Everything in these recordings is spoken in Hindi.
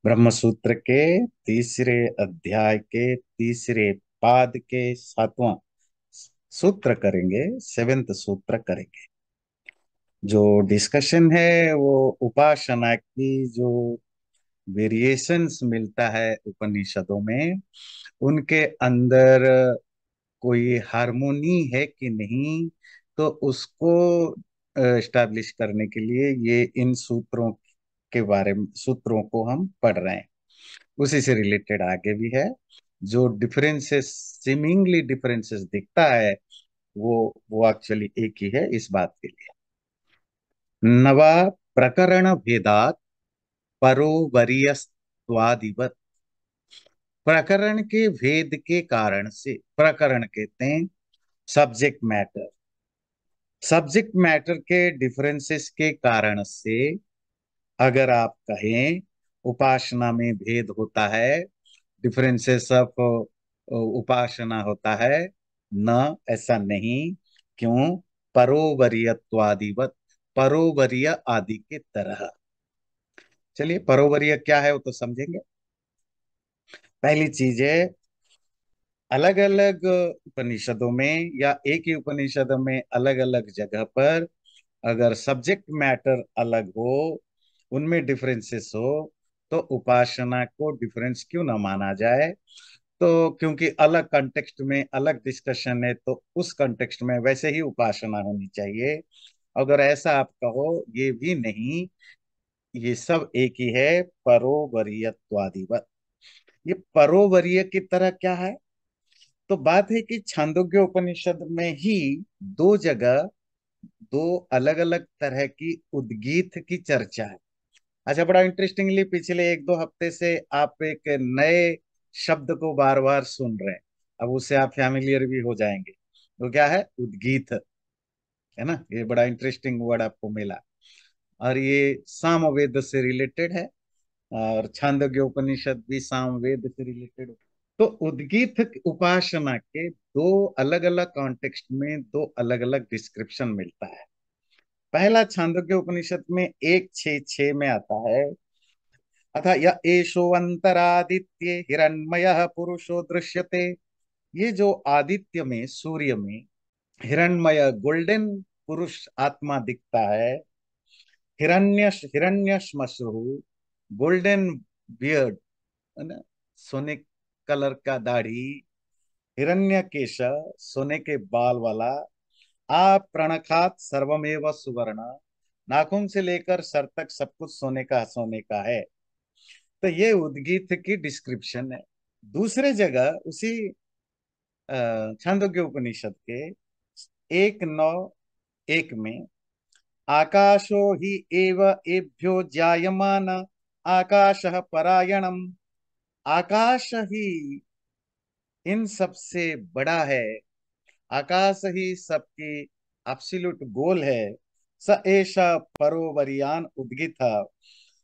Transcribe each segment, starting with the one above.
ब्रह्म सूत्र के तीसरे अध्याय के तीसरे पाद के सातवां सूत्र करेंगे, सेवेंथ सूत्र करेंगे। जो डिस्कशन है वो उपासना की जो वेरिएशंस मिलता है उपनिषदों में, उनके अंदर कोई हार्मोनी है कि नहीं, तो उसको एस्टैब्लिश करने के लिए ये इन सूत्रों के बारे में, सूत्रों को हम पढ़ रहे हैं। उसी से रिलेटेड आगे भी है। जो डिफरेंसेस, सीमिंगली डिफरेंसेस दिखता है, वो एक्चुअली एक ही है इस बात के लिए। नवा प्रकरण भेदात परो वरीयस्त्वादिवत। प्रकरण के भेद के कारण से, प्रकरण कहते हैं सब्जेक्ट मैटर, सब्जेक्ट मैटर के डिफरेंसेस के कारण से अगर आप कहें उपासना में भेद होता है, डिफरेंसेस ऑफ उपासना होता है, न ऐसा नहीं। क्यों? परोवरीयत्वादिवत, परोवरीय आदि के तरह। चलिए, परोवरीय क्या है वो तो समझेंगे। पहली चीज है, अलग अलग उपनिषदों में या एक ही उपनिषद में अलग अलग जगह पर अगर सब्जेक्ट मैटर अलग हो, उनमें डिफरेंसेस हो, तो उपासना को डिफरेंस क्यों ना माना जाए? तो क्योंकि अलग कंटेक्स्ट में अलग डिस्कशन है, तो उस कंटेक्स्ट में वैसे ही उपासना होनी चाहिए। अगर ऐसा आप कहो, ये भी नहीं, ये सब एक ही है, परोवरीयत्वादिवत। ये परोवरीय की तरह क्या है? तो बात है कि छांदोग्य उपनिषद में ही दो जगह दो अलग अलग तरह की उद्गीत की चर्चा है। अच्छा, बड़ा इंटरेस्टिंगली पिछले एक दो हफ्ते से आप एक नए शब्द को बार बार सुन रहे हैं। अब उससे आप फैमिलियर भी हो जाएंगे। तो क्या है? उद्गीत, है ना? ये बड़ा इंटरेस्टिंग वर्ड आपको मिला। और ये सामवेद से रिलेटेड है, और छांदोग्य उपनिषद भी सामवेद से रिलेटेड। तो उद्गीत उपासना के दो अलग अलग कॉन्टेक्स्ट में दो अलग अलग डिस्क्रिप्शन मिलता है। पहला छांदोग्य उपनिषद में 1:6:6 में आता है, अथ य एषो अंतरादित्य हिरण्मयः पुरुषो दृश्यते। ये जो आदित्य में, सूर्य में हिरण्मय गोल्डन पुरुष आत्मा दिखता है। हिरण्यश्मश्रु, गोल्डन बियर्ड, है ना, सोने कलर का दाढ़ी। हिरण्यकेश, सोने के बाल वाला। प्रणखात सर्वमेव सुवर्ण, नाखून से लेकर सर तक सब कुछ सोने का है। तो ये उद्गीत की डिस्क्रिप्शन है। दूसरे जगह उसी छांदोग्य उपनिषद के 1:9:1 में, आकाशो हि एव एभ्यो जायमान आकाशः परायणम। आकाश ही इन सबसे बड़ा है, आकाश ही सबकी एब्सोल्यूट गोल है। स एषा परोवरियान उद्गित,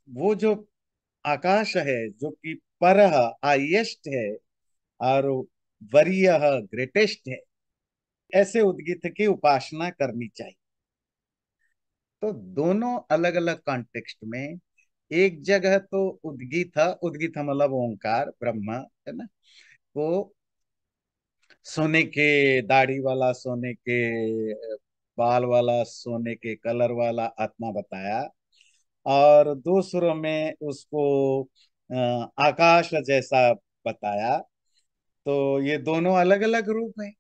वो जो आकाश है जो कि पर हाईएस्ट है, और वरीय ग्रेटेस्ट है। ऐसे उद्गित की उपासना करनी चाहिए। तो दोनों अलग अलग कॉन्टेक्स्ट में, एक जगह तो उद्गीत, उद्गीत मतलब ओंकार ब्रह्म, है ना, वो सोने के दाढ़ी वाला, सोने के बाल वाला, सोने के कलर वाला आत्मा बताया। और दूसरों में उसको आकाश जैसा बताया। तो ये दोनों अलग अलग रूप हैं।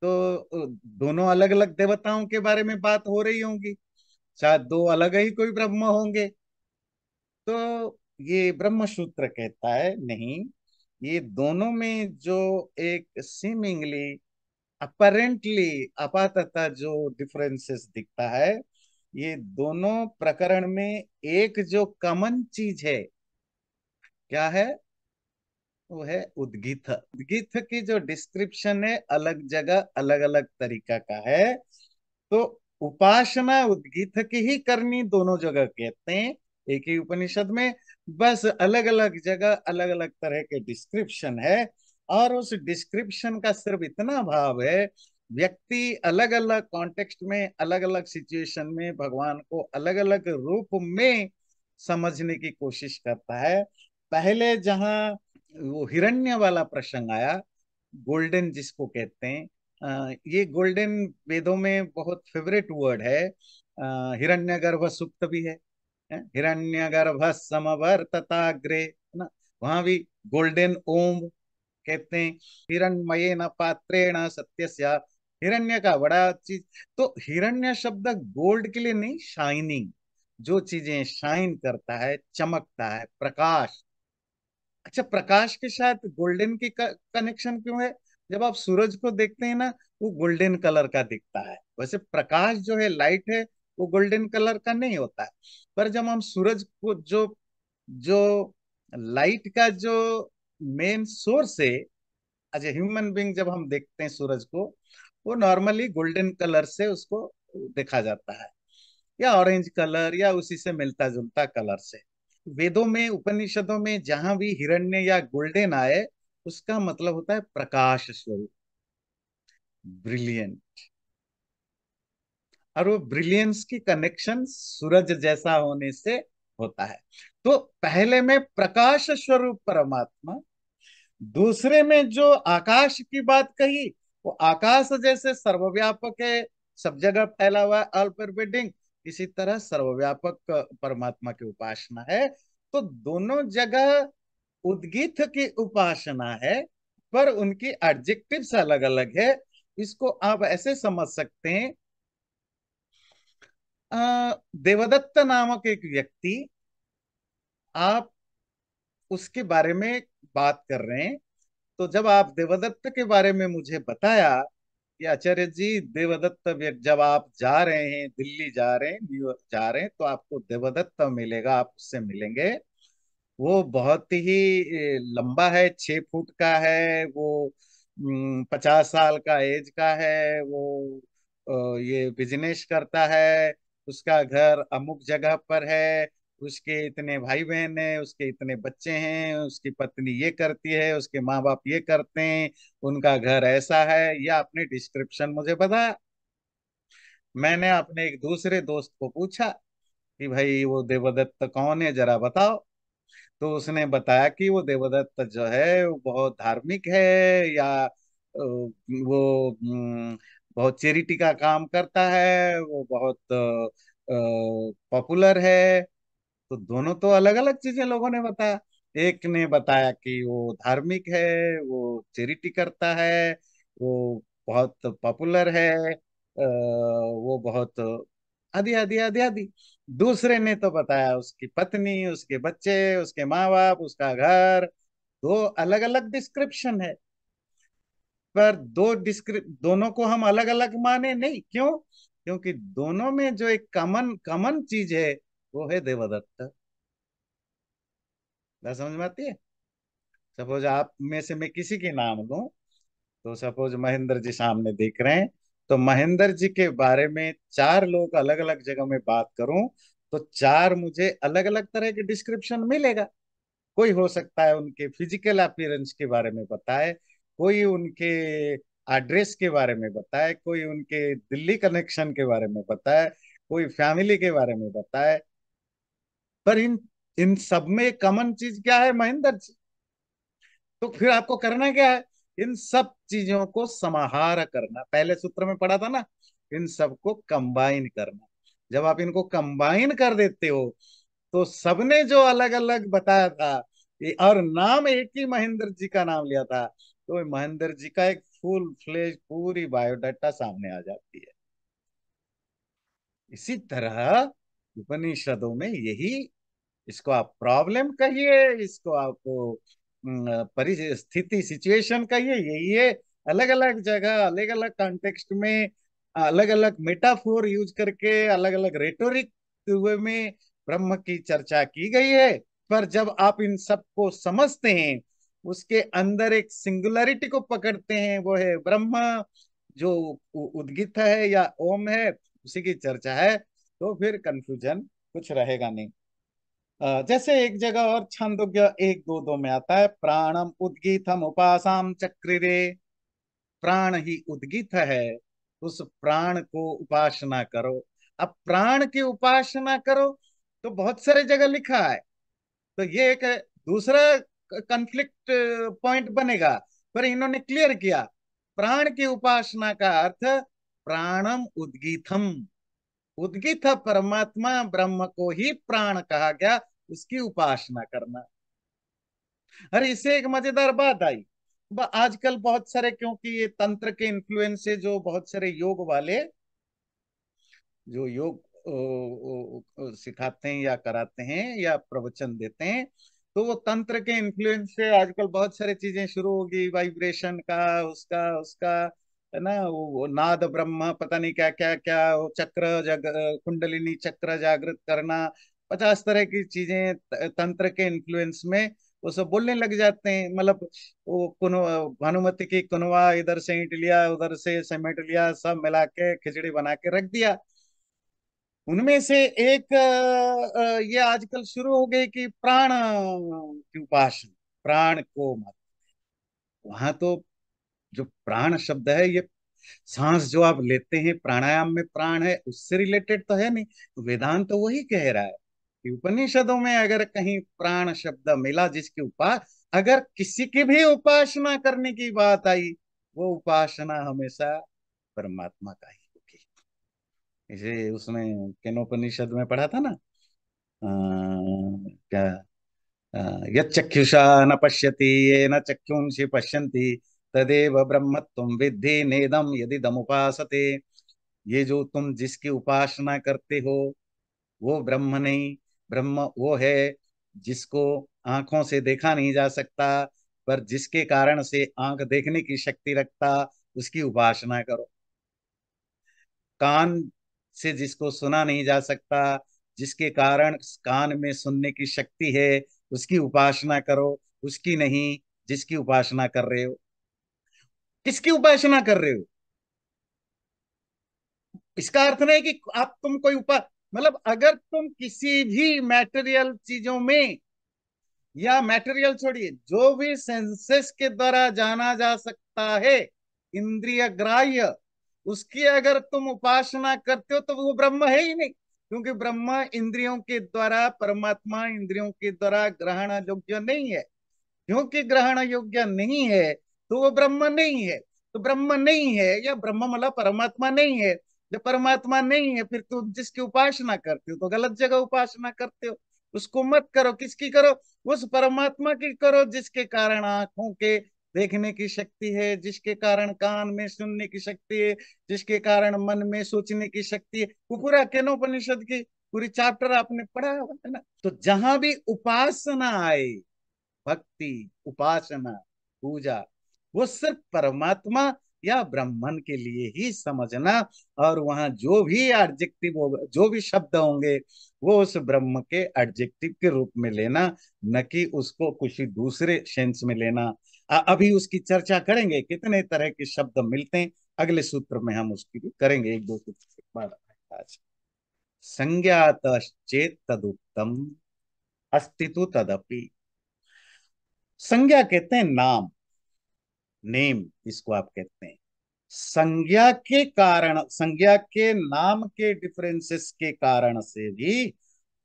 तो दोनों अलग अलग देवताओं के बारे में बात हो रही होंगी, शायद दो अलग ही कोई ब्रह्म होंगे। तो ये ब्रह्म सूत्र कहता है नहीं, ये दोनों में जो एक सीमिंगली, अपरेंटली, आपातः जो डिफरेंसेस दिखता है, ये दोनों प्रकरण में एक जो कॉमन चीज है, क्या है? वो है उद्गीत। उद्गीत की जो डिस्क्रिप्शन है अलग जगह अलग अलग तरीका का है। तो उपासना उद्गीत की ही करनी दोनों जगह कहते हैं, एक ही उपनिषद में। बस अलग अलग जगह अलग अलग तरह के डिस्क्रिप्शन है। और उस डिस्क्रिप्शन का सिर्फ इतना भाव है, व्यक्ति अलग अलग कॉन्टेक्स्ट में, अलग अलग सिचुएशन में भगवान को अलग अलग रूप में समझने की कोशिश करता है। पहले जहां वो हिरण्य वाला प्रसंग आया, गोल्डन जिसको कहते हैं, ये गोल्डन वेदों में बहुत फेवरेट वर्ड है। हिरण्यगर्भ सुक्त भी है, हिरण्यगर्भ समवर्तताग्रे, है ना। वहां भी गोल्डन ओम कहते हैं। हिरण्मयेन पात्रेण सत्यस्य, हिरण्य का बड़ा चीज। तो हिरण्य शब्द गोल्ड के लिए नहीं, शाइनिंग, जो चीजें शाइन करता है, चमकता है, प्रकाश। अच्छा, प्रकाश के साथ गोल्डन की कनेक्शन क्यों है? जब आप सूरज को देखते हैं ना, वो गोल्डन कलर का दिखता है। वैसे प्रकाश जो है, लाइट है, वो गोल्डन कलर का नहीं होता है। पर जब हम सूरज को, जो जो लाइट का जो मेन सोर्स है, एज ए ह्यूमन बीइंग, जब हम देखते हैं सूरज को, वो नॉर्मली गोल्डन कलर से उसको देखा जाता है, या ऑरेंज कलर, या उसी से मिलता जुलता कलर से। वेदों में, उपनिषदों में जहां भी हिरण्य या गोल्डन आए, उसका मतलब होता है प्रकाश स्वरूप, ब्रिलियंट। और वो ब्रिलियंस की कनेक्शन सूरज जैसा होने से होता है। तो पहले में प्रकाश स्वरूप परमात्मा, दूसरे में जो आकाश की बात कही, वो आकाश जैसे सर्वव्यापक है, सब जगह फैला हुआ है, ऑल परवेडिंग। इसी तरह सर्वव्यापक परमात्मा की उपासना है। तो दोनों जगह उद्गीत की उपासना है, पर उनकी एडजेक्टिव्स अलग अलग है। इसको आप ऐसे समझ सकते हैं, देवदत्त नामक एक व्यक्ति, आप उसके बारे में बात कर रहे हैं। तो जब आप देवदत्त के बारे में मुझे बताया कि आचार्य जी, देवदत्त जब आप जा रहे हैं, दिल्ली जा रहे हैं, न्यूयॉर्क जा रहे हैं, तो आपको देवदत्त मिलेगा, आप उससे मिलेंगे। वो बहुत ही लंबा है, 6 फुट का है वो, 50 साल का एज का है वो। ये बिजनेस करता है, उसका घर अमुक जगह पर है, उसके इतने भाई बहन हैं, उसके इतने बच्चे हैं, उसकी पत्नी ये करती है, उसके माँ बाप ये करते हैं, उनका घर ऐसा है। ये आपने डिस्क्रिप्शन मुझे बताया। मैंने अपने एक दूसरे दोस्त को पूछा कि भाई वो देवदत्त कौन है, जरा बताओ। तो उसने बताया कि वो देवदत्त जो है, वो बहुत धार्मिक है, या वो बहुत चैरिटी का काम करता है, वो बहुत पॉपुलर है। तो दोनों तो अलग अलग चीजें लोगों ने बताया। एक ने बताया कि वो धार्मिक है, वो चैरिटी करता है, वो बहुत पॉपुलर है, वो बहुत आदि आदि आदि आदि। दूसरे ने तो बताया उसकी पत्नी, उसके बच्चे, उसके माँ बाप, उसका घर। दो अलग अलग डिस्क्रिप्शन है, पर दोनों को हम अलग अलग माने नहीं। क्यों? क्योंकि दोनों में जो एक कॉमन कॉमन चीज है, वो है देवदत्त। बात समझ में आती है? सपोज आप में से मैं किसी की नाम लूं, तो सपोज महेंद्र जी सामने देख रहे हैं, तो महेंद्र जी के बारे में चार लोग अलग अलग जगह में बात करूं, तो चार मुझे अलग अलग तरह के डिस्क्रिप्शन मिलेगा। कोई हो सकता है उनके फिजिकल अपीयरेंस के बारे में बताए, कोई उनके एड्रेस के बारे में बताए, कोई उनके दिल्ली कनेक्शन के बारे में बताए, कोई फैमिली के बारे में बताए। पर इन इन सब में कॉमन चीज क्या है? महेंद्र जी। तो फिर आपको करना क्या है? इन सब चीजों को समाहार करना, पहले सूत्र में पढ़ा था ना, इन सबको कंबाइन करना। जब आप इनको कंबाइन कर देते हो, तो सबने जो अलग अलग बताया था, और नाम एक ही महेंद्र जी का नाम लिया था, तो महेंद्र जी का एक फुल फ्लेज पूरी बायोडाटा सामने आ जाती है। इसी तरह उपनिषदों में यही, इसको आप प्रॉब्लम कहिए, इसको आप परिस्थिति, सिचुएशन कहिए, यही है। अलग अलग जगह, अलग अलग कॉन्टेक्स्ट में, अलग अलग मेटाफोर यूज करके, अलग अलग रेटोरिक वे में ब्रह्म की चर्चा की गई है। पर जब आप इन सब को समझते हैं, उसके अंदर एक सिंगुलरिटी को पकड़ते हैं, वो है ब्रह्म, जो उद्गीत है या ओम है, उसी की चर्चा है, तो फिर कंफ्यूजन कुछ रहेगा नहीं। जैसे एक जगह और छांदोग्य 1:2:2 में आता है, प्राणम उद्गीतम उपासाम चक्रिरे। प्राण ही उद्गीत है, उस प्राण को उपासना करो। अब प्राण की उपासना करो, तो बहुत सारे जगह लिखा है। तो ये एक दूसरा कंफ्लिक्ट पॉइंट बनेगा। पर इन्होंने क्लियर किया, प्राण की उपासना का अर्थ प्राणम उद्गीतम, उद्गीत परमात्मा ब्रह्म को ही प्राण कहा गया, उसकी उपासना करना। अरे इससे एक मजेदार बात आई, आजकल बहुत सारे, क्योंकि ये तंत्र के इन्फ्लुएंस से जो बहुत सारे योग वाले जो योग सिखाते हैं या कराते हैं या प्रवचन देते हैं, तो वो तंत्र के इन्फ्लुएंस से आजकल बहुत सारी चीजें शुरू होगी, वाइब्रेशन का, उसका उसका है ना, वो नाद ब्रह्म, पता नहीं क्या क्या क्या, वो चक्र कुंडलिनी चक्र जागृत करना, 50 तरह की चीजें तंत्र के इन्फ्लुएंस में वो सब बोलने लग जाते हैं। मतलब वो कुन भानुमति की कुनवा इधर से ईंट लिया, उधर से सीमेंट लिया, सब मिला के खिचड़ी बना के रख दिया। उनमें से एक ये आजकल शुरू हो गई कि प्राण की उपासना, प्राण को मत। वहां तो जो प्राण शब्द है, ये सांस जो आप लेते हैं, प्राणायाम में प्राण है, उससे रिलेटेड तो है नहीं। वेदांत तो वही कह रहा है कि उपनिषदों में अगर कहीं प्राण शब्द मिला, जिसके अगर किसी की भी उपासना करने की बात आई, वो उपासना हमेशा परमात्मा का ही होगी। इसे उसमें केनोपनिषद में पढ़ा था ना, क्या, यच्चक्षुषा न पश्यति ये न चक्षुंषि पश्यन्ति तदेव ब्रह्मत्वं विद्धि नेदम यदिदमुपासते। ये जो तुम जिसकी उपासना करते हो, वो ब्रह्म नहीं, ब्रह्म वो है जिसको आंखों से देखा नहीं जा सकता, पर जिसके कारण से आंख देखने की शक्ति रखता, उसकी उपासना करो। कान से जिसको सुना नहीं जा सकता, जिसके कारण कान में सुनने की शक्ति है, उसकी उपासना करो, उसकी नहीं जिसकी उपासना कर रहे हो। किसकी उपासना कर रहे हो? इसका अर्थ नहीं कि आप तुम कोई मतलब अगर तुम किसी भी मैटेरियल चीजों में, या मटेरियल छोड़िए, जो भी सेंसेस के द्वारा जाना जा सकता है, इंद्रिय ग्राह्य, उसकी अगर तुम उपासना करते हो तो वो ब्रह्म है ही नहीं। क्योंकि ब्रह्म इंद्रियों के द्वारा, परमात्मा इंद्रियों के द्वारा ग्रहण योग्य नहीं है। क्योंकि ग्रहण योग्य नहीं है तो वो ब्रह्म नहीं है। तो ब्रह्म नहीं है या ब्रह्म मतलब परमात्मा नहीं है। जब परमात्मा नहीं है, फिर तुम जिसकी उपासना करते हो तो गलत जगह उपासना करते हो। उसको मत करो। किसकी करो? उस परमात्मा की करो जिसके कारण आंखों के देखने की शक्ति है, जिसके कारण कान में सुनने की शक्ति है, जिसके कारण मन में सोचने की शक्ति है। वो पूरा केनोपनिषद की पूरी चैप्टर आपने पढ़ा होगा, है ना। तो जहां भी उपासना आए, भक्ति, उपासना, पूजा, वो सिर्फ परमात्मा या ब्राह्मण के लिए ही समझना। और वहां जो भी एडजेक्टिव होगा, जो भी शब्द होंगे, वो उस ब्रह्म के एडजेक्टिव के रूप में लेना, न कि उसको किसी दूसरे सेंस में लेना। अभी उसकी चर्चा करेंगे, कितने तरह के शब्द मिलते हैं, अगले सूत्र में हम उसकी भी करेंगे, एक दो सूत्र के बाद। आज संज्ञात चेत तदुक्तम अस्तित्व तदपि। संज्ञा कहते हैं नाम, नेम इसको आप कहते हैं। संज्ञा के कारण, संज्ञा के नाम के डिफरेंसेस के कारण से भी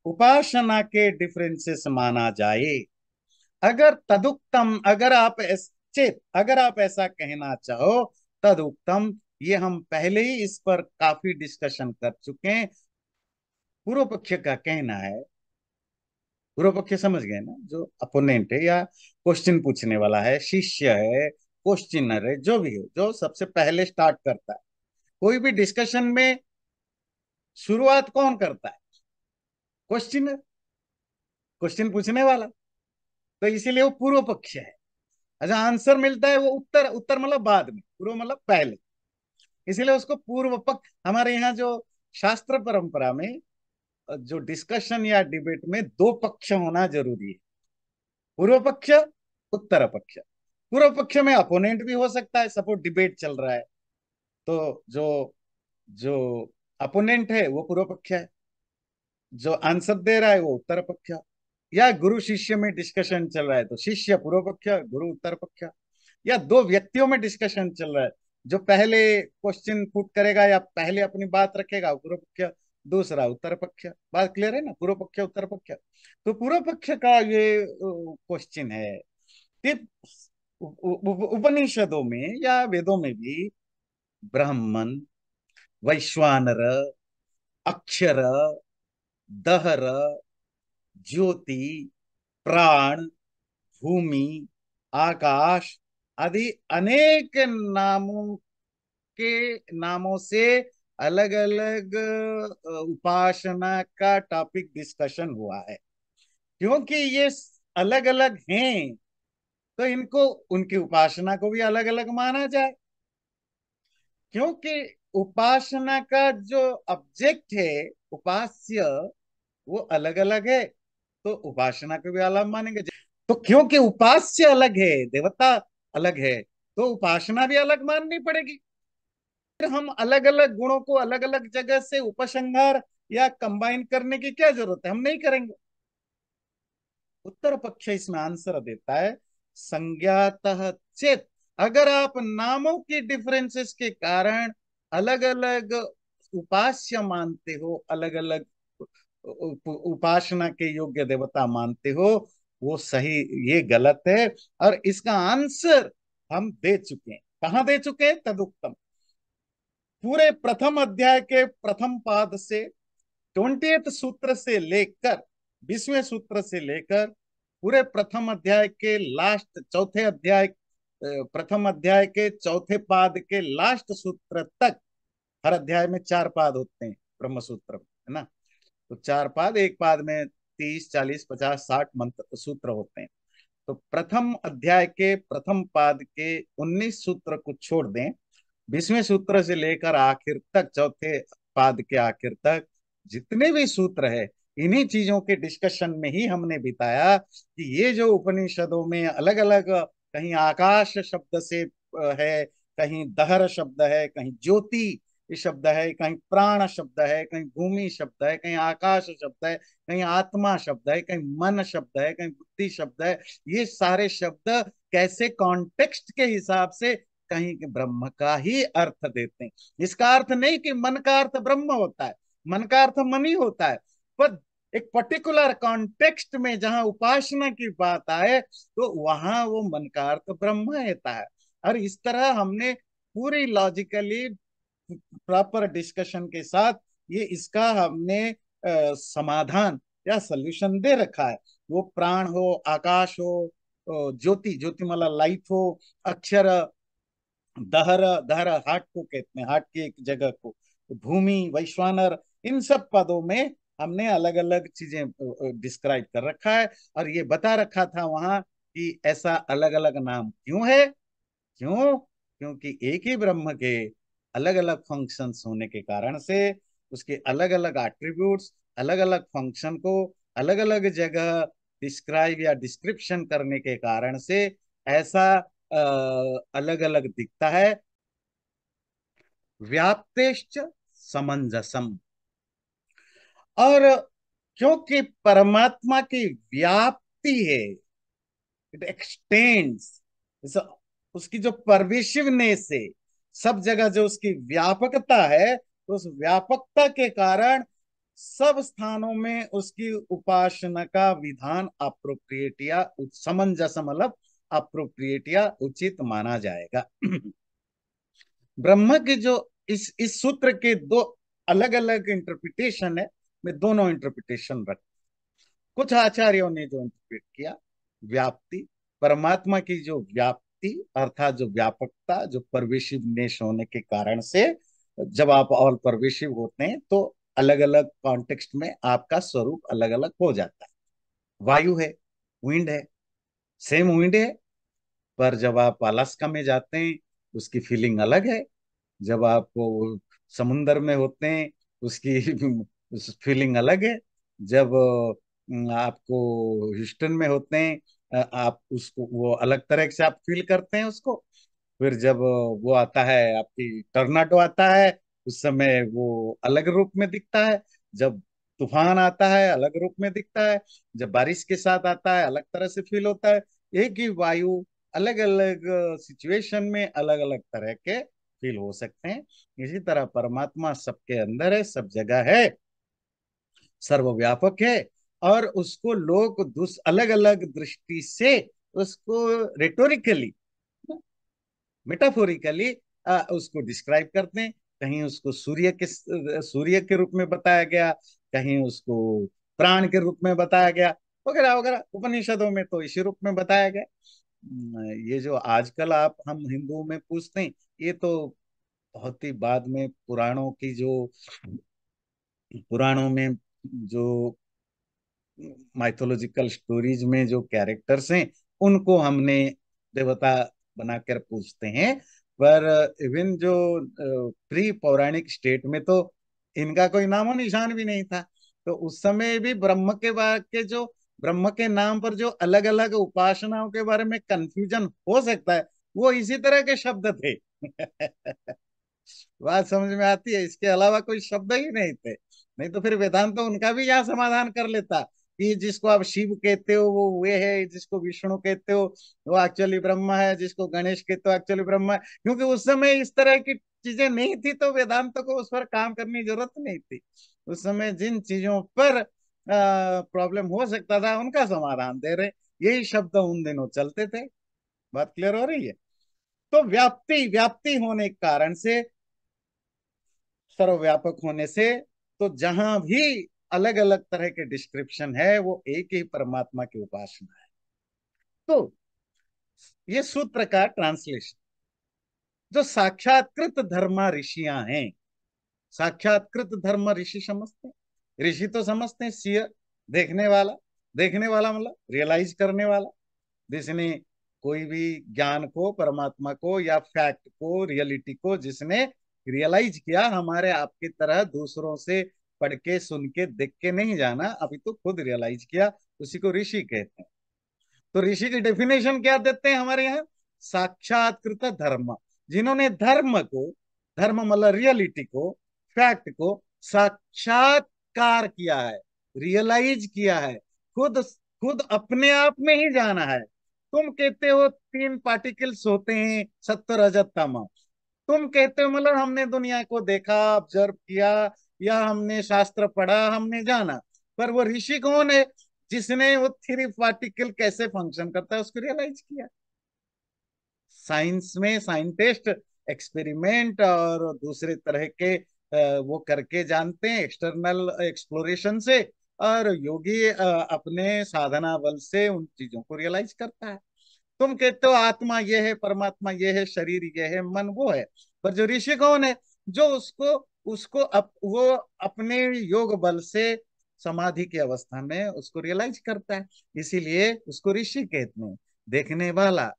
उपासना के डिफरेंसेस माना जाए। अगर तदुक्तम, अगर आप चेत, अगर आप ऐसा कहना चाहो, तदुक्तम, ये हम पहले ही इस पर काफी डिस्कशन कर चुके हैं। पूर्व पक्ष का कहना है, पूर्व पक्ष समझ गए ना, जो अपोनेंट है या क्वेश्चन पूछने वाला है, शिष्य है, क्वेश्चनर है, जो भी है, जो सबसे पहले स्टार्ट करता है कोई भी डिस्कशन में, शुरुआत कौन करता है? क्वेश्चनर, क्वेश्चन पूछने वाला। तो इसीलिए वो पूर्व पक्ष है। अच्छा, आंसर मिलता है वो उत्तर, उत्तर मतलब बाद में, पूर्व मतलब पहले, इसीलिए उसको पूर्व पक्ष। हमारे यहाँ जो शास्त्र परंपरा में जो डिस्कशन या डिबेट में दो पक्ष होना जरूरी है, पूर्व पक्ष, उत्तर पक्ष। पूर्व पक्ष में अपोनेंट भी हो सकता है, सपोज डिबेट चल रहा है, तो जो जो अपोनेंट है वो पूर्व पक्ष है, जो आंसर दे रहा है वो उत्तर पक्ष। या गुरु शिष्य में डिस्कशन चल रहा है तो शिष्य पूर्व पक्ष, गुरु उत्तर पक्ष। या दो व्यक्तियों में डिस्कशन चल रहा है, जो पहले क्वेश्चन पुट करेगा या पहले अपनी बात रखेगा वो पूर्व पक्ष, दूसरा उत्तर पक्ष। बात क्लियर है ना, पूर्व पक्ष उत्तर पक्ष। तो पूर्व पक्ष का ये क्वेश्चन है कि उपनिषदों में या वेदों में भी ब्राह्मण, वैश्वानर, अक्षर, दहर, ज्योति, प्राण, भूमि, आकाश आदि अनेक नामों के नामों से अलग अलग उपासना का टॉपिक डिस्कशन हुआ है। क्योंकि ये अलग अलग हैं, तो इनको, उनकी उपासना को भी अलग अलग माना जाए। क्योंकि उपासना का जो ऑब्जेक्ट है, उपास्य, वो अलग अलग है, तो उपासना को भी अलग मानेंगे। तो क्योंकि उपास्य अलग है, देवता अलग है, तो उपासना भी अलग माननी पड़ेगी। फिर हम अलग अलग गुणों को अलग अलग जगह से उपसंहार या कंबाइन करने की क्या जरूरत है, हम नहीं करेंगे। उत्तर पक्ष इसमें आंसर देता है, संज्ञातः चेत, अगर आप नामों की डिफरेंसेस के कारण अलग अलग उपास्य मानते हो, अलग अलग उपासना के योग्य देवता मानते हो, वो सही, ये गलत है। और इसका आंसर हम दे चुके हैं। कहां दे चुके हैं? तदुक्तम। पूरे प्रथम अध्याय के प्रथम पाद से 20th सूत्र से लेकर 20वें सूत्र से लेकर पूरे प्रथम अध्याय के लास्ट चौथे अध्याय, प्रथम अध्याय के चौथे पाद के लास्ट सूत्र तक। हर अध्याय में 4 पाद होते हैं ब्रह्म सूत्र में, है ना। तो 4 पाद, एक पाद में 30, 40, 50, 60 मंत्र सूत्र होते हैं। तो प्रथम अध्याय के प्रथम पाद के 19 सूत्र को छोड़ दें, 20वें सूत्र से लेकर आखिर तक, चौथे पाद के आखिर तक जितने भी सूत्र है, इन्हीं चीजों के डिस्कशन में ही हमने बिताया कि ये जो उपनिषदों में अलग अलग, कहीं आकाश शब्द से है, कहीं दहर शब्द है, कहीं ज्योति शब्द है, कहीं प्राण शब्द है, कहीं भूमि शब्द है, कहीं आकाश शब्द है, कहीं आत्मा शब्द है, कहीं मन शब्द है, कहीं बुद्धि शब्द है। ये सारे शब्द कैसे कॉन्टेक्स्ट के हिसाब से कहीं के ब्रह्म का ही अर्थ देते हैं। इसका अर्थ नहीं कि मन का अर्थ ब्रह्म होता है, मन का अर्थ मन ही होता है, पर एक पर्टिकुलर कॉन्टेक्स्ट में जहां उपासना की बात आए, तो वहां वो मन का अर्थ ब्रह्म रहता है। और इस तरह हमने पूरी लॉजिकली प्रॉपर डिस्कशन के साथ ये इसका हमने समाधान या सोल्यूशन दे रखा है। वो प्राण हो, आकाश हो, ज्योति, ज्योति मतलब लाइट हो, अक्षर, दहर, दहर हार्ट को कहते हैं, हार्ट की एक जगह को, भूमि, वैश्वानर, इन सब पदों में हमने अलग अलग चीजें डिस्क्राइब कर रखा है। और ये बता रखा था वहां कि ऐसा अलग अलग नाम क्यों है। क्यों? क्योंकि एक ही ब्रह्म के अलग अलग फंक्शंस होने के कारण से, उसके अलग अलग एट्रीब्यूट्स, अलग अलग फंक्शन को अलग अलग जगह डिस्क्राइब या डिस्क्रिप्शन करने के कारण से ऐसा अलग अलग दिखता है। व्याप्तेश्च समंजसम। और क्योंकि परमात्मा की व्याप्ति है, इट एक्सटेंड्स, उसकी जो परवेशिवनेस है, सब जगह जो उसकी व्यापकता है, तो उस व्यापकता के कारण सब स्थानों में उसकी उपासना का विधान अप्रोप्रिएट या समंजस मतलब अप्रोप्रिएट या उचित माना जाएगा। ब्रह्म के जो इस सूत्र के दो अलग अलग इंटरप्रिटेशन है, मैं दोनों इंटरप्रिटेशन रख, कुछ आचार्यों ने जो इंटरप्रेट किया, व्याप्ति, परमात्मा की जो व्याप्ति अर्थात जो व्यापकता, जो परवेशिवनेस होने के कारण से, जब आप ऑल परवेशिव होते हैं तो अलग अलग कॉन्टेक्स्ट में आपका स्वरूप अलग अलग हो जाता है। वायु है, विंड है, सेम विंड है, पर जब आप अलास्का में जाते हैं उसकी फीलिंग अलग है। जब आप वो समुंदर में होते हैं उसकी फीलिंग अलग है। जब आपको ह्यूस्टन में होते हैं, आप उसको वो अलग तरह से आप फील करते हैं उसको। फिर जब वो आता है, आपकी टर्नाडो आता है, उस समय वो अलग रूप में दिखता है। जब तूफान आता है अलग रूप में दिखता है। जब बारिश के साथ आता है अलग तरह से फील होता है। एक ही वायु अलग अलग सिचुएशन में अलग अलग तरह के फील हो सकते हैं। इसी तरह परमात्मा सबके अंदर है, सब जगह है, सर्वव्यापक है, और उसको लोग अलग अलग दृष्टि से उसको रेटोरिकली, मेटाफोरिकली उसको डिस्क्राइब करते हैं। कहीं उसको सूर्य के रूप में बताया गया, कहीं उसको प्राण के रूप में बताया गया, वगैरह वगैरह। उपनिषदों में तो इसी रूप में बताया गया। ये जो आजकल आप हम हिंदुओं में पूछते हैं, ये तो बहुत ही बाद में पुराणों में जो माइथोलॉजिकल स्टोरीज में जो कैरेक्टर्स हैं, उनको हमने देवता बनाकर पूजते हैं। पर इवन जो प्री पौराणिक स्टेट में तो इनका कोई नामो निशान भी नहीं था। तो उस समय भी ब्रह्म के नाम पर जो अलग अलग उपासनाओं के बारे में कंफ्यूजन हो सकता है, वो इसी तरह के शब्द थे। बात समझ में आती है? इसके अलावा कोई शब्द ही नहीं थे। नहीं तो फिर वेदांत तो उनका भी यहाँ समाधान कर लेता कि जिसको आप शिव कहते हो वो वे है, जिसको विष्णु कहते हो वो एक्चुअली ब्रह्मा है, जिसको गणेश कहते हो एक्चुअली ब्रह्मा है। क्योंकि उस समय इस तरह की चीजें नहीं थी, तो वेदांत को उस पर काम करने की जरूरत नहीं थी। उस समय जिन चीजों पर प्रॉब्लम हो सकता था, उनका समाधान दे रहे, यही शब्द उन दिनों चलते थे। बात क्लियर हो रही है? तो व्याप्ति व्याप्ति होने के कारण से, सर्वव्यापक होने से, तो जहां भी अलग अलग तरह के डिस्क्रिप्शन है, वो एक ही परमात्मा की उपासना है। तो ये सूत्र का ट्रांसलेशन, जो साक्षात्कृत धर्म ऋषियां हैं, साक्षात्कृत धर्म ऋषि समझते हैं। ऋषि तो समझते हैं सीयर, देखने वाला। देखने वाला मतलब रियलाइज करने वाला, जिसने कोई भी ज्ञान को, परमात्मा को या फैक्ट को, रियलिटी को जिसने रियलाइज किया, हमारे आपकी तरह दूसरों से पढ़ के, सुन के, देख के नहीं जाना, अभी तो खुद रियलाइज किया, उसी को ऋषि कहते हैं। तो ऋषि की डेफिनेशन क्या देते हैं हमारे यहाँ? साक्षात्कृत धर्म, जिन्होंने धर्म मतलब रियलिटी को, फैक्ट को साक्षात्कार किया है, रियलाइज किया है, खुद खुद अपने आप में ही जाना है। तुम कहते हो तीन पार्टिकल्स होते हैं, सत्व रजत तम। तुम कहते हो मतलब हमने दुनिया को देखा, ऑब्जर्व किया, या हमने शास्त्र पढ़ा, हमने जाना। पर वो ऋषि कौन है? जिसने वो थ्री पार्टिकल कैसे फंक्शन करता है उसको रियलाइज किया। साइंस में साइंटिस्ट एक्सपेरिमेंट और दूसरे तरह के वो करके जानते हैं, एक्सटर्नल एक्सप्लोरेशन से। और योगी अपने साधना बल से उन चीजों को रियलाइज करता है। तुम कहते हो आत्मा ये है, परमात्मा ये है, शरीर ये है, मन वो है। पर जो ऋषि कौन है? जो उसको उसको वो अपने योग बल से समाधि की अवस्था में उसको रियलाइज करता है। इसीलिए उसको ऋषि कहते हैं, देखने वाला।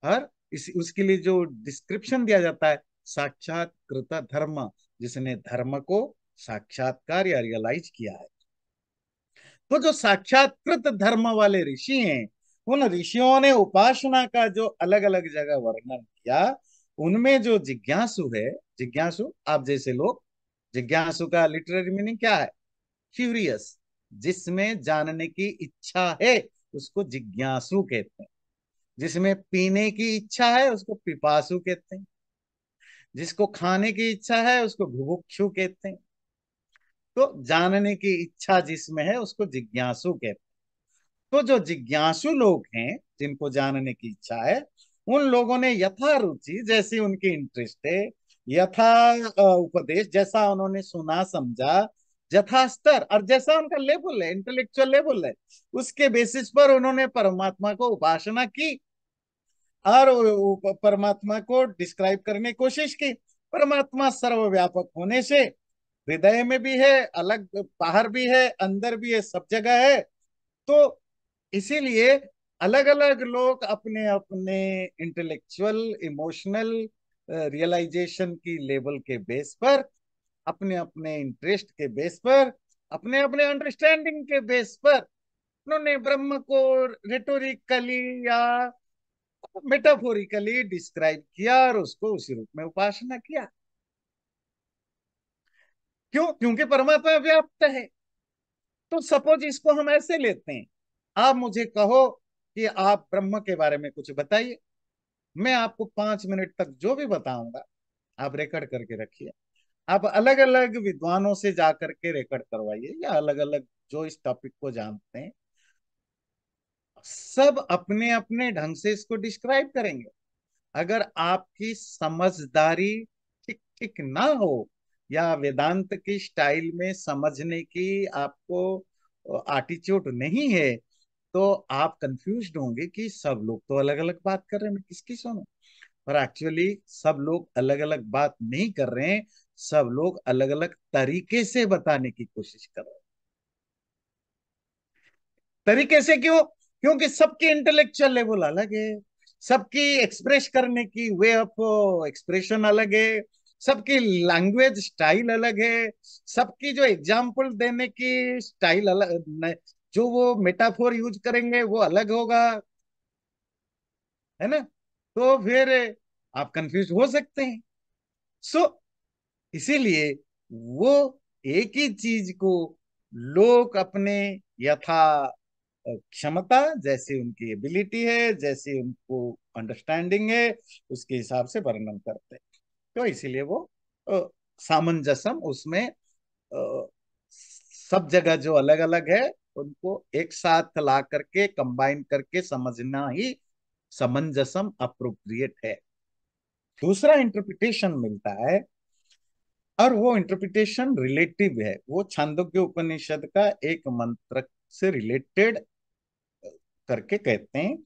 और उसके लिए जो डिस्क्रिप्शन दिया जाता है, साक्षात्कृत धर्म, जिसने धर्म को साक्षात्कार या रियलाइज किया है। तो जो साक्षात्कृत धर्म वाले ऋषि हैं, उन ऋषियों ने उपासना का जो अलग अलग जगह वर्णन किया, उनमें जो जिज्ञासु है, जिज्ञासु आप जैसे लोग, जिज्ञासु का लिटरेरी मीनिंग क्या है? क्यूरियस, जिसमें जानने की इच्छा है, उसको जिज्ञासु कहते हैं। जिसमें पीने की इच्छा है, उसको पिपासु कहते हैं। जिसको खाने की इच्छा है, उसको बुभुक्षु कहते हैं। तो जानने की इच्छा जिसमें है, उसको जिज्ञासु कहते हैं। तो जो जिज्ञासु लोग हैं, जिनको जानने की इच्छा है, उन लोगों ने यथा रुचि, जैसी उनकी इंटरेस्ट है, यथा उपदेश, जैसा उन्होंने सुना समझा, यथा स्तर और जैसा उनका लेवल है, इंटेलेक्चुअल लेवल है, उसके बेसिस पर उन्होंने परमात्मा को उपासना की और परमात्मा को डिस्क्राइब करने की कोशिश की। परमात्मा सर्वव्यापक होने से हृदय में भी है, अलग बाहर भी है, अंदर भी है, सब जगह है। तो इसीलिए अलग अलग लोग अपने अपने इंटेलेक्चुअल, इमोशनल रियलाइजेशन की लेवल के बेस पर, अपने अपने इंटरेस्ट के बेस पर, अपने अपने अंडरस्टैंडिंग के बेस पर, उन्होंने ब्रह्म को रेटोरिकली या मेटाफोरिकली डिस्क्राइब किया और उसको उसी रूप में उपासना किया। क्यों? क्योंकि परमात्मा व्याप्त है। तो सपोज इसको हम ऐसे लेते हैं, आप मुझे कहो कि आप ब्रह्म के बारे में कुछ बताइए। मैं आपको 5 मिनट तक जो भी बताऊंगा, आप रिकॉर्ड करके रखिए। आप अलग अलग विद्वानों से जा करके रिकॉर्ड करवाइए, या अलग अलग जो इस टॉपिक को जानते हैं, सब अपने अपने ढंग से इसको डिस्क्राइब करेंगे। अगर आपकी समझदारी ठीक ठीक ना हो, या वेदांत की स्टाइल में समझने की आपको एटीट्यूड नहीं है, तो आप कंफ्यूज्ड होंगे कि सब लोग तो अलग अलग बात कर रहे हैं, मैं किसकी सुनूं। पर एक्चुअली सब लोग अलग अलग बात नहीं कर रहे हैं, सब लोग अलग अलग तरीके से बताने की कोशिश कर रहे हैं। तरीके से क्यों? क्योंकि सबकी इंटेलेक्चुअल लेवल अलग है, सबकी एक्सप्रेस करने की वे ऑफ एक्सप्रेशन अलग है, सबकी लैंग्वेज स्टाइल अलग है, सबकी जो एग्जाम्पल देने की स्टाइल अलग, जो वो मेटाफोर यूज करेंगे वो अलग होगा, है ना। तो फिर आप कंफ्यूज हो सकते हैं। सो इसीलिए वो एक ही चीज को लोग अपने यथा क्षमता, जैसे उनकी एबिलिटी है, जैसे उनको अंडरस्टैंडिंग है, उसके हिसाब से वर्णन करते हैं। तो इसीलिए वो अ, सामंजस्यम उसमें, सब जगह जो अलग अलग है उनको एक साथ ला करके कंबाइन करके समझना ही समंजसम अप्रोप्रिएट है। दूसरा इंटरप्रिटेशन मिलता है, और वो इंटरप्रिटेशन रिलेटिव है। वो छांदोग्य उपनिषद का एक मंत्र से रिलेटेड करके कहते हैं,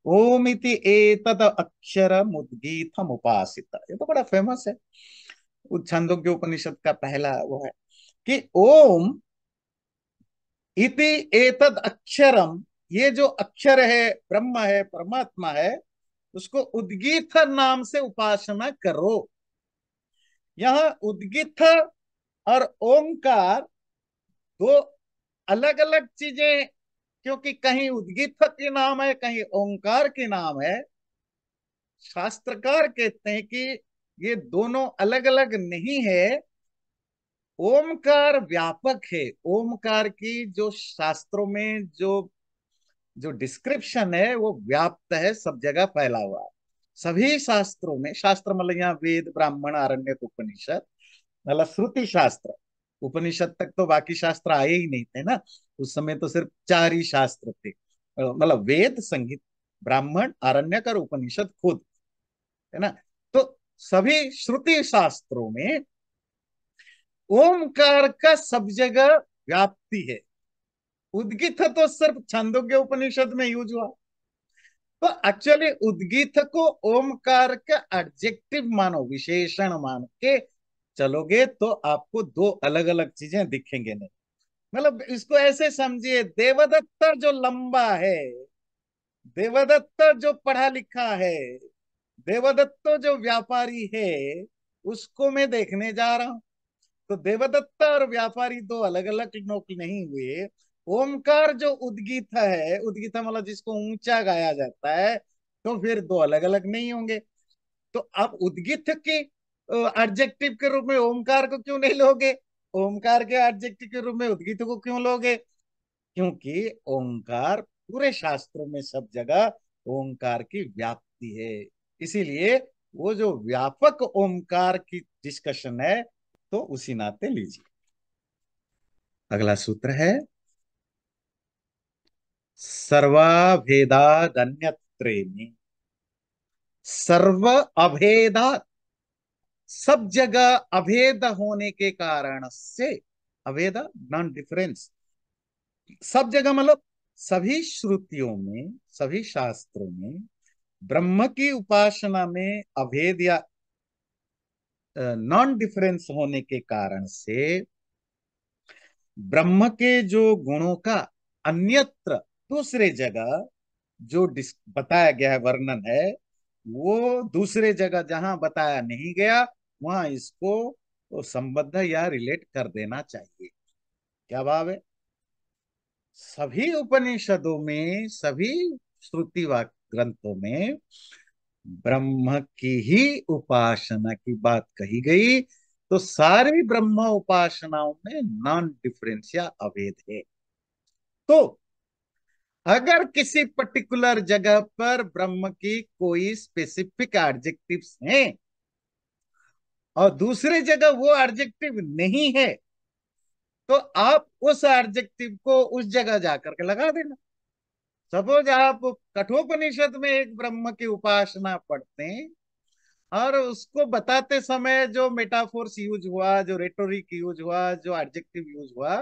ओम इति एतद अक्षर मुद्गीथम उपासित। ये तो बड़ा फेमस है, छांदोग्य उपनिषद का पहला वो है कि ओम इति एतद अक्षरम, ये जो अक्षर है, ब्रह्म है, परमात्मा है, उसको उद्गीत नाम से उपासना करो। यहां उद्गीत और ओंकार दो अलग अलग चीजें, क्योंकि कहीं उद्गीत की नाम है, कहीं ओंकार की नाम है। शास्त्रकार कहते हैं कि ये दोनों अलग अलग नहीं है, ओमकार व्यापक है। ओमकार की जो शास्त्रों में जो डिस्क्रिप्शन है वो व्याप्त है, सब जगह फैला हुआ है। सभी शास्त्रों में, शास्त्र मतलब यहाँ वेद, ब्राह्मण, आरण्यक, उपनिषद, मतलब श्रुति शास्त्र। उपनिषद तक तो बाकी शास्त्र आए ही नहीं थे ना, उस समय तो सिर्फ चार ही शास्त्र थे, मतलब वेद, संगीत, ब्राह्मण, आरण्यक और उपनिषद खुद, है ना। तो सभी श्रुति शास्त्रों में ओमकार का सब जगह व्याप्ति है। उद्गीत तो सिर्फ छंदोग्य उपनिषद में यूज हुआ। तो एक्चुअली उद्गीत को ओमकार का एडजेक्टिव मानो, विशेषण मान के चलोगे तो आपको दो अलग अलग चीजें दिखेंगे नहीं। मतलब इसको ऐसे समझिए, देवदत्त जो लंबा है, देवदत्त जो पढ़ा लिखा है, देवदत्त जो व्यापारी है, उसको मैं देखने जा रहा हूं। तो देवदत्त और व्यापारी दो अलग अलग लोग नहीं हुए। ओमकार जो उद्गीत है, उद्गीत मतलब जिसको ऊंचा गाया जाता है, तो फिर दो अलग अलग नहीं होंगे। तो आप उद्गीत के एडजेक्टिव के रूप में ओमकार को क्यों नहीं लोगे? ओमकार के एडजेक्टिव के रूप में उद्गीत को क्यों लोगे? क्योंकि ओंकार पूरे शास्त्रों में सब जगह ओंकार की व्याप्ति है। इसीलिए वो जो व्यापक ओंकार की डिस्कशन है, तो उसी नाते लीजिए। अगला सूत्र है, सर्वाभेदादन्यत्रेणी। सर्व अभेदा, सब जगह अभेद होने के कारण से, अभेद नॉन डिफरेंस, सब जगह मतलब सभी श्रुतियों में, सभी शास्त्रों में ब्रह्म की उपासना में अभेद या नॉन डिफरेंस होने के कारण से ब्रह्म के जो गुणों का अन्यत्र, दूसरे जगह जो बताया गया है, वर्णन है, वो दूसरे जगह जहां बताया नहीं गया, वहां इसको तो संबद्ध या रिलेट कर देना चाहिए। क्या भाव है? सभी उपनिषदों में, सभी श्रुति ग्रंथों में ब्रह्म की ही उपासना की बात कही गई, तो सारी ब्रह्म उपासनाओं में नॉन डिफरेंस या अभेद है। तो अगर किसी पर्टिकुलर जगह पर ब्रह्म की कोई स्पेसिफिक एडजेक्टिव्स हैं और दूसरी जगह वो एडजेक्टिव नहीं है, तो आप उस एडजेक्टिव को उस जगह जाकर के लगा देना। सपोज आप कठोपनिषद में एक ब्रह्म की उपासना पढ़ते हैं, और उसको बताते समय जो मेटाफोर्स यूज हुआ, जो रेटोरिक यूज हुआ, जो एडजेक्टिव यूज हुआ,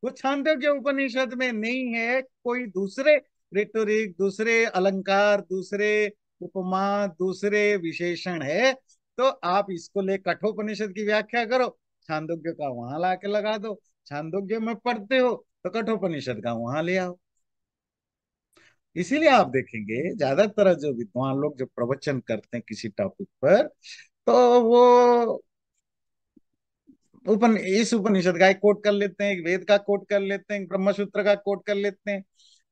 वो छांदोग्य उपनिषद में नहीं है। कोई दूसरे रेटोरिक, दूसरे अलंकार, दूसरे उपमा, दूसरे विशेषण है। तो आप इसको ले कठोपनिषद की व्याख्या करो, छांदोग्य का वहां ला के लगा दो। छांदोग्य में पढ़ते हो तो कठोपनिषद का वहां ले आओ। इसीलिए आप देखेंगे ज्यादातर जो विद्वान लोग जो प्रवचन करते हैं किसी टॉपिक पर, तो वो इस उपनिषद का एक कोट कर लेते हैं, एक वेद का कोट कर लेते हैं, एक ब्रह्मसूत्र का कोट कर लेते हैं।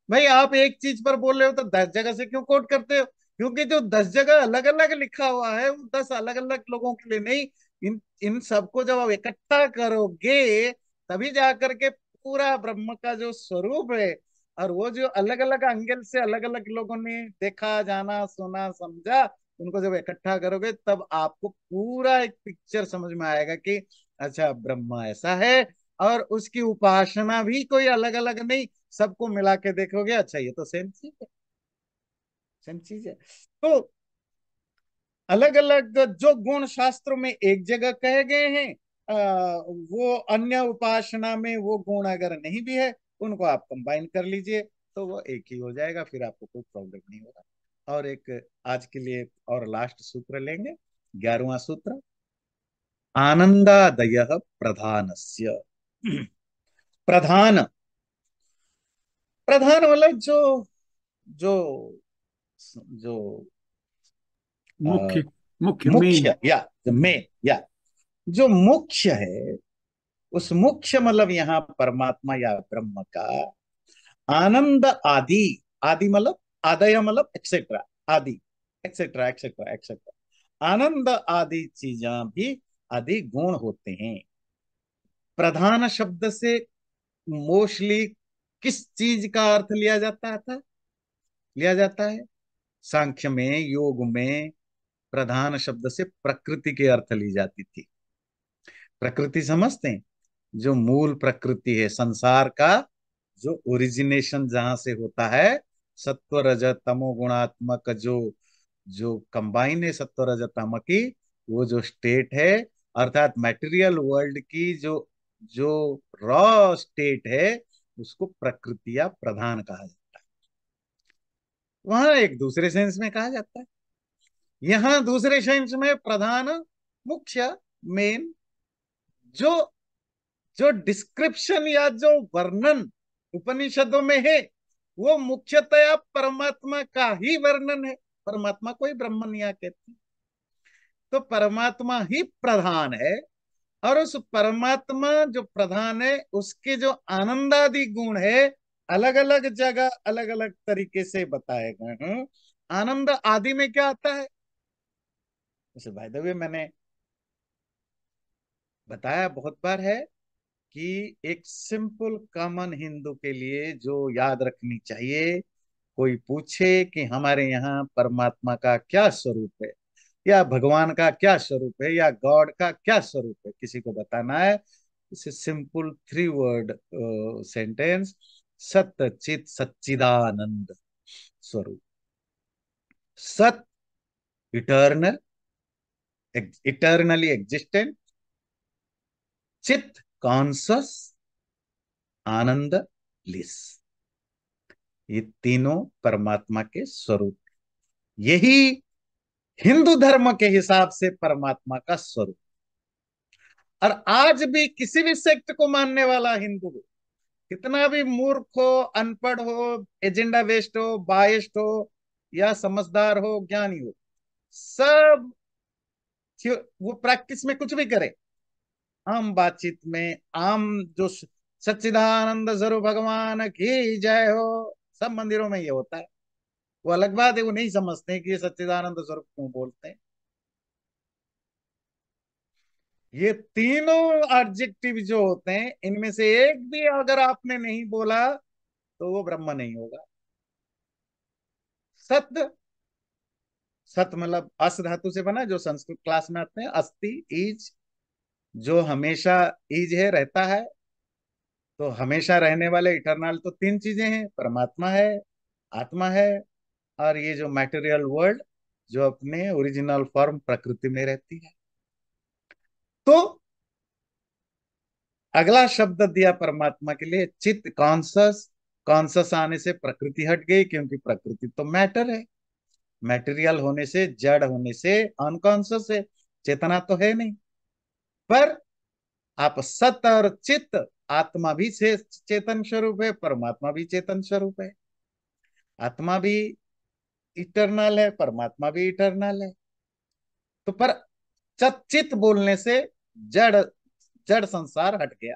भाई आप एक चीज पर बोल रहे हो तो 10 जगह से क्यों कोट करते हो? क्योंकि जो 10 जगह अलग अलग लिखा हुआ है वो 10 अलग अलग लोगों के लिए नहीं। इन इन सबको जब आप इकट्ठा करोगे, तभी जाकर के पूरा ब्रह्म का जो स्वरूप है, और वो जो अलग अलग एंगल से अलग अलग लोगों ने देखा, जाना, सुना, समझा, उनको जब इकट्ठा करोगे तब आपको पूरा एक पिक्चर समझ में आएगा कि अच्छा ब्रह्म ऐसा है। और उसकी उपासना भी कोई अलग अलग नहीं, सबको मिला के देखोगे, अच्छा ये तो सेम चीज है, सेम चीज है। तो अलग अलग जो गुण शास्त्रों में एक जगह कहे गए हैं, वो अन्य उपासना में वो गुण अगर नहीं भी है, उनको आप कंबाइन कर लीजिए, तो वो एक ही हो जाएगा, फिर आपको कोई प्रॉब्लम नहीं होगा। और एक आज के लिए और लास्ट सूत्र लेंगे, 11वां सूत्र। आनंदादय प्रधानस्य। प्रधान, प्रधान मतलब जो जो मुख्य, मुख्य मेन। मुख्य, या जो मेन, या जो मुख्य है, उस मुख्य मतलब यहाँ परमात्मा या ब्रह्म का आनंद आदि। आदि मतलब आदय मतलब एक्सेट्रा, आदि एक्सेट्रा एक्सेट्रा एक्सेट्रा, आनंद आदि चीजा भी आदि गुण होते हैं। प्रधान शब्द से मोस्टली किस चीज का अर्थ लिया जाता है? सांख्य में, योग में प्रधान शब्द से प्रकृति के अर्थ ली जाती थी। प्रकृति समझते हैं? जो मूल प्रकृति है संसार का, जो ओरिजिनेशन जहां से होता है, सत्व रज तमो गुणात्मक जो जो कंबाइन है सत्व रज तम की, वो जो स्टेट है, अर्थात मटेरियल वर्ल्ड की जो जो रॉ स्टेट है, उसको प्रकृति या प्रधान कहा जाता है। वहां एक दूसरे सेंस में कहा जाता है, यहाँ दूसरे सेंस में प्रधान, मुख्य, मेन। जो जो डिस्क्रिप्शन या जो वर्णन उपनिषदों में है, वो मुख्यतया परमात्मा का ही वर्णन है। परमात्मा को ही ब्रह्मन या कहते हैं। तो परमात्मा ही प्रधान है, और उस परमात्मा जो प्रधान है, उसके जो आनंदादि गुण है, अलग अलग जगह अलग अलग तरीके से बताए गए हैं। आनंद आदि में क्या आता है? जैसे भाई दबे मैंने बताया बहुत बार है कि एक सिंपल कॉमन हिंदू के लिए जो याद रखनी चाहिए, कोई पूछे कि हमारे यहाँ परमात्मा का क्या स्वरूप है, या भगवान का क्या स्वरूप है, या गॉड का क्या स्वरूप है, किसी को बताना है, इसे सिंपल 3 वर्ड सेंटेंस: सत्य चित सच्चिदानंद स्वरूप। सत, इटर्नल, इटर्नली एग्जिस्टेंट। चित, कॉन्सियस। आनंद, ब्लिस। ये तीनों परमात्मा के स्वरूप, यही हिंदू धर्म के हिसाब से परमात्मा का स्वरूप। और आज भी किसी भी सेक्ट को मानने वाला हिंदू, कितना भी मूर्ख हो, अनपढ़ हो, एजेंडा वेस्ट हो, बायस्ड हो, या समझदार हो, ज्ञानी हो, सब वो प्रैक्टिस में कुछ भी करे, आम बातचीत में, आम जो सच्चिदानंद स्वरूप भगवान की जय हो, सब मंदिरों में ये होता है। वो अलग बात है, वो नहीं समझते हैं कि ये सच्चिदानंद स्वरूप क्यों बोलते हैं। ये तीनों एडजेक्टिव जो होते हैं, इनमें से एक भी अगर आपने नहीं बोला तो वो ब्रह्म नहीं होगा। सत्य, सत मतलब अस धातु से बना, जो संस्कृत क्लास में आते हैं, अस्ति, इज, जो हमेशा इज है, रहता है। तो हमेशा रहने वाले इटरनल तो तीन चीजें हैं, परमात्मा है, आत्मा है, और ये जो मैटेरियल वर्ल्ड, जो अपने ओरिजिनल फॉर्म प्रकृति में रहती है। तो अगला शब्द दिया परमात्मा के लिए, चित्त, कॉन्सस। कॉन्सस आने से प्रकृति हट गई, क्योंकि प्रकृति तो मैटर है, मैटेरियल होने से, जड़ होने से अनकॉन्सस है, चेतना तो है नहीं। पर आप सत और चित्त, आत्मा भी से चेतन स्वरूप है, परमात्मा भी चेतन स्वरूप है। आत्मा भी इटरनल है, परमात्मा भी इटरनल है। तो पर चित्त बोलने से जड़, जड़ संसार हट गया।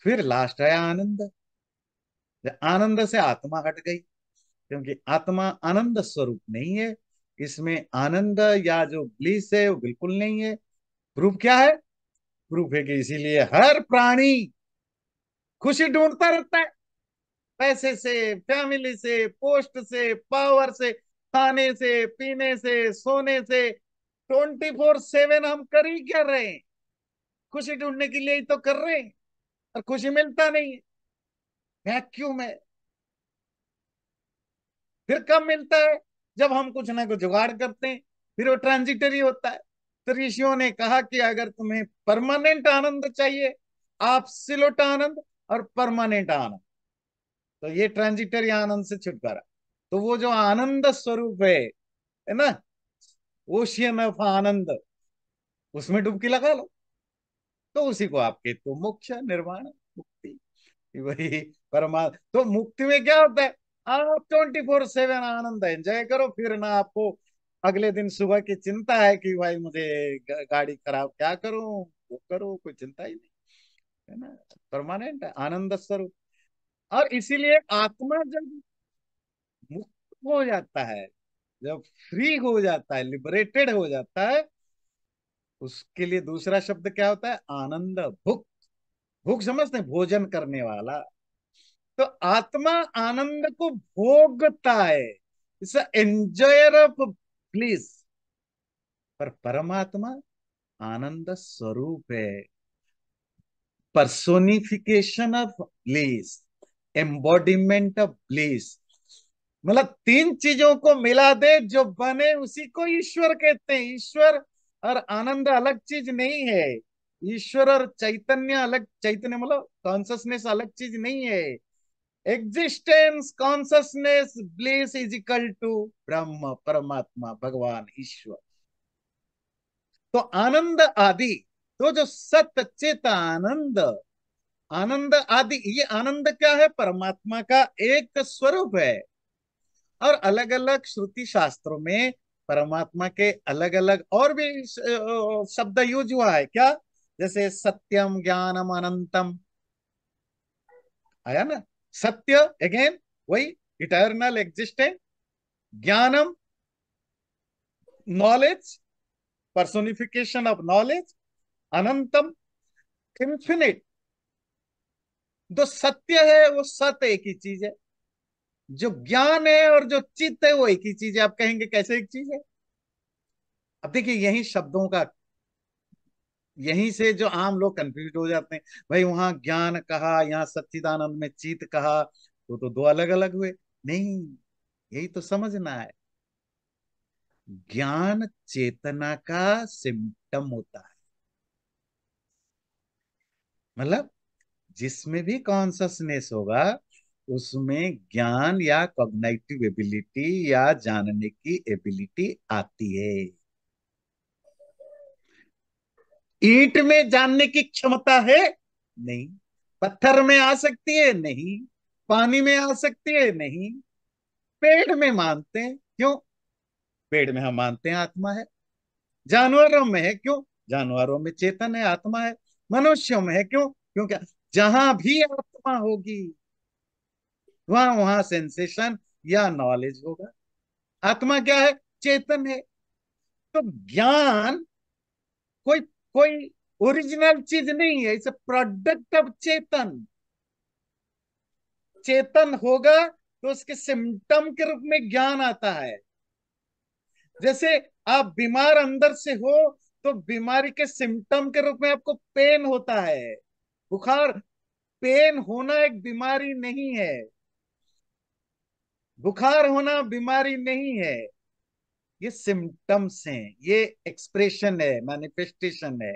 फिर लास्ट है आनंद। आनंद से आत्मा हट गई, क्योंकि आत्मा आनंद स्वरूप नहीं है। इसमें आनंद या जो ब्लिस है वो बिल्कुल नहीं है। प्रूफ क्या है? प्रूफ है कि इसीलिए हर प्राणी खुशी ढूंढता रहता है, पैसे से, फैमिली से, पोस्ट से, पावर से, खाने से, पीने से, सोने से। 24/7 हम कर ही क्या रहे हैं? खुशी ढूंढने के लिए ही तो कर रहे हैं, और खुशी मिलता नहीं है, वैक्यूम है। फिर कब मिलता है? जब हम कुछ ना कुछ जुगाड़ करते हैं, फिर वो ट्रांजिटरी होता है। तो ऋषियों ने कहा कि अगर तुम्हें परमानेंट आनंद चाहिए, एब्सोल्यूट आनंद और परमानेंट आनंद, तो ये ट्रांजिटरी आनंद से छुटकारा। तो वो जो आनंद स्वरूप है ना, ओशियन ऑफ आनंद, उसमें डुबकी लगा लो, तो उसी को आपके तो मोक्ष, निर्वाण, मुक्ति, वही परमा। तो मुक्ति में क्या होता है? आप 24/7 आनंद एंजॉय करो, फिर ना आपको अगले दिन सुबह की चिंता है कि भाई मुझे गाड़ी खराब, क्या करूं, वो करो, कोई चिंता ही नहीं, है ना। परमानेंट आनंद स्वरूप। और इसीलिए आत्मा जब मुक्त हो जाता है, जब फ्री हो जाता है, लिबरेटेड हो जाता है, उसके लिए दूसरा शब्द क्या होता है? आनंद। भुख, भूख समझते हैं, भोजन करने वाला। तो आत्मा आनंद को भोगता है, इट्स एंजॉयर ऑफ ब्लिस। पर परमात्मा आनंद स्वरूप है, personification of bliss, embodiment of bliss. मतलब तीन चीजों को मिला दे जो बने, उसी को ईश्वर कहते हैं। ईश्वर और आनंद अलग चीज नहीं है। ईश्वर और चैतन्य अलग, चैतन्य मतलब कॉन्सियसनेस अलग चीज नहीं है। Existence, consciousness, bliss is equal to Brahman, परमात्मा, भगवान, ईश्वर। तो आनंद आदि, तो जो सत्य चित आनंद, आनंद आदि, ये आनंद क्या है? परमात्मा का एक स्वरूप है। और अलग अलग श्रुति शास्त्रों में परमात्मा के अलग अलग और भी शब्द यूज हुआ है क्या? जैसे सत्यम, ज्ञानम, अनंतम, आया ना। सत्य अगेन वही, इटर्नल, एग्जिस्टेंट। ज्ञानम, नॉलेज, पर्सोनिफिकेशन ऑफ नॉलेज। अनंतम, इन्फिनिट। जो सत्य है वो सत्य एक ही चीज है, जो ज्ञान है और जो चित्त है वो एक ही चीज है। आप कहेंगे कैसे एक चीज है? अब देखिए, यही शब्दों का, यहीं से जो आम लोग कंफ्यूज हो जाते हैं। भाई वहां ज्ञान कहा, यहाँ सच्चिदानंद में चित कहा, तो दो अलग अलग हुए। नहीं, यही तो समझना है। ज्ञान चेतना का सिम्टम होता है। मतलब जिसमें भी कॉन्शसनेस होगा, उसमें ज्ञान या कॉग्निटिव एबिलिटी या जानने की एबिलिटी आती है। ईंट में जानने की क्षमता है? नहीं। पत्थर में आ सकती है? नहीं। पानी में आ सकती है? नहीं। पेड़ में मानते हैं, क्यों? पेड़ में हम मानते हैं आत्मा है। जानवरों में है, क्यों? जानवरों में चेतन है, आत्मा है। मनुष्यों में है, क्यों? क्योंकि जहां भी आत्मा होगी, वहां वहां सेंसेशन या नॉलेज होगा। आत्मा क्या है? चेतन है। तो ज्ञान कोई कोई ओरिजिनल चीज नहीं है, इट्स प्रोडक्ट ऑफ चेतन। चेतन होगा तो उसके सिम्टम के रूप में ज्ञान आता है। जैसे आप बीमार अंदर से हो तो बीमारी के सिम्टम के रूप में आपको पेन होता है, बुखार। पेन होना एक बीमारी नहीं है, बुखार होना बीमारी नहीं है। ये सिम्टम्स हैं, ये एक्सप्रेशन है, मैनिफेस्टेशन है।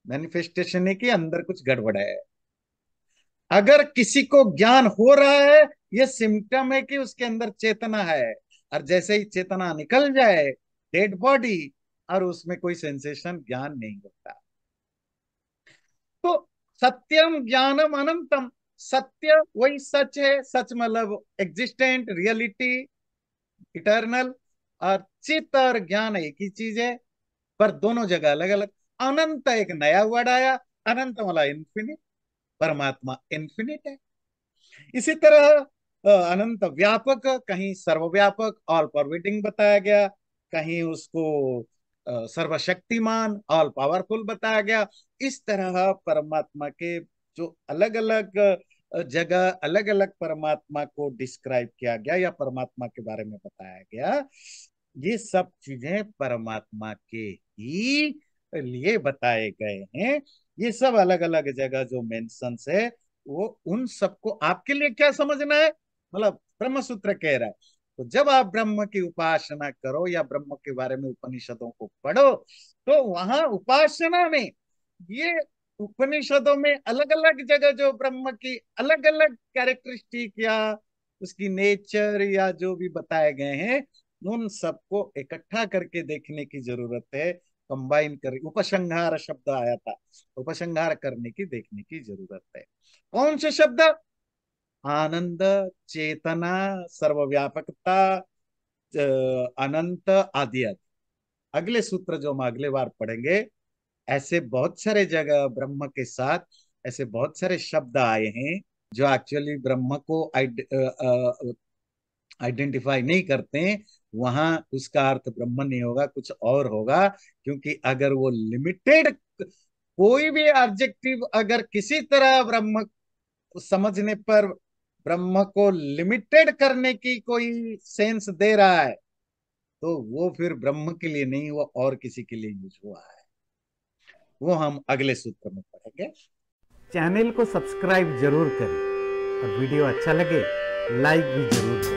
मैनिफेस्टेशन है कि अंदर कुछ गड़बड़ है। अगर किसी को ज्ञान हो रहा है, ये सिम्टम है कि उसके अंदर चेतना है। और जैसे ही चेतना निकल जाए, डेड बॉडी, और उसमें कोई सेंसेशन, ज्ञान नहीं होता। तो सत्यम ज्ञानम अनंतम। सत्य वही सच है, सच मतलब एग्जिस्टेंट, रियलिटी, इटर्नल। और चित्त और ज्ञान एक ही चीज है, पर दोनों जगह अलग अलग। अनंत एक नया वर्ड आया, अनंत वाला इन्फिनिट। परमात्मा इन्फिनिट है। इसी तरह अनंत व्यापक, कहीं सर्वव्यापक, ऑल परवेडिंग बताया गया, कहीं उसको सर्वशक्तिमान, ऑल पावरफुल बताया गया। इस तरह परमात्मा के जो अलग अलग जगह अलग अलग परमात्मा को डिस्क्राइब किया गया या परमात्मा के बारे में बताया गया, ये सब चीजें परमात्मा के ही लिए बताए गए हैं। ये सब अलग अलग जगह जो मेंशंस है, वो उन सबको आपके लिए क्या समझना है, मतलब ब्रह्म सूत्र कह रहा है। तो जब आप ब्रह्म की उपासना करो या ब्रह्म के बारे में उपनिषदों को पढ़ो, तो वहां उपासना में ये उपनिषदों में अलग अलग जगह जो ब्रह्म की अलग अलग कैरेक्टरिस्टिक या उसकी नेचर या जो भी बताए गए हैं, उन सबको इकट्ठा करके देखने की जरूरत है। कंबाइन कर, उपसंहार शब्द आया था, उपसंहार करने की, देखने की जरूरत है। कौन से शब्द? आनंद, चेतना, सर्वव्यापकता, अनंत, आदि आदि। अगले सूत्र जो हम अगले बार पढ़ेंगे, ऐसे बहुत सारे जगह ब्रह्म के साथ ऐसे बहुत सारे शब्द आए हैं जो एक्चुअली ब्रह्म को आइडेंटिफाई नहीं करते हैं। वहां उसका अर्थ ब्रह्म नहीं होगा, कुछ और होगा। क्योंकि अगर वो लिमिटेड, कोई भी एडजेक्टिव अगर किसी तरह ब्रह्म समझने पर ब्रह्म को लिमिटेड करने की कोई सेंस दे रहा है, तो वो फिर ब्रह्म के लिए नहीं, वो और किसी के लिए यूज हुआ है। वो हम अगले सूत्र में पढ़ेंगे। चैनल को सब्सक्राइब जरूर करें और वीडियो अच्छा लगे लाइक भी जरूर करें।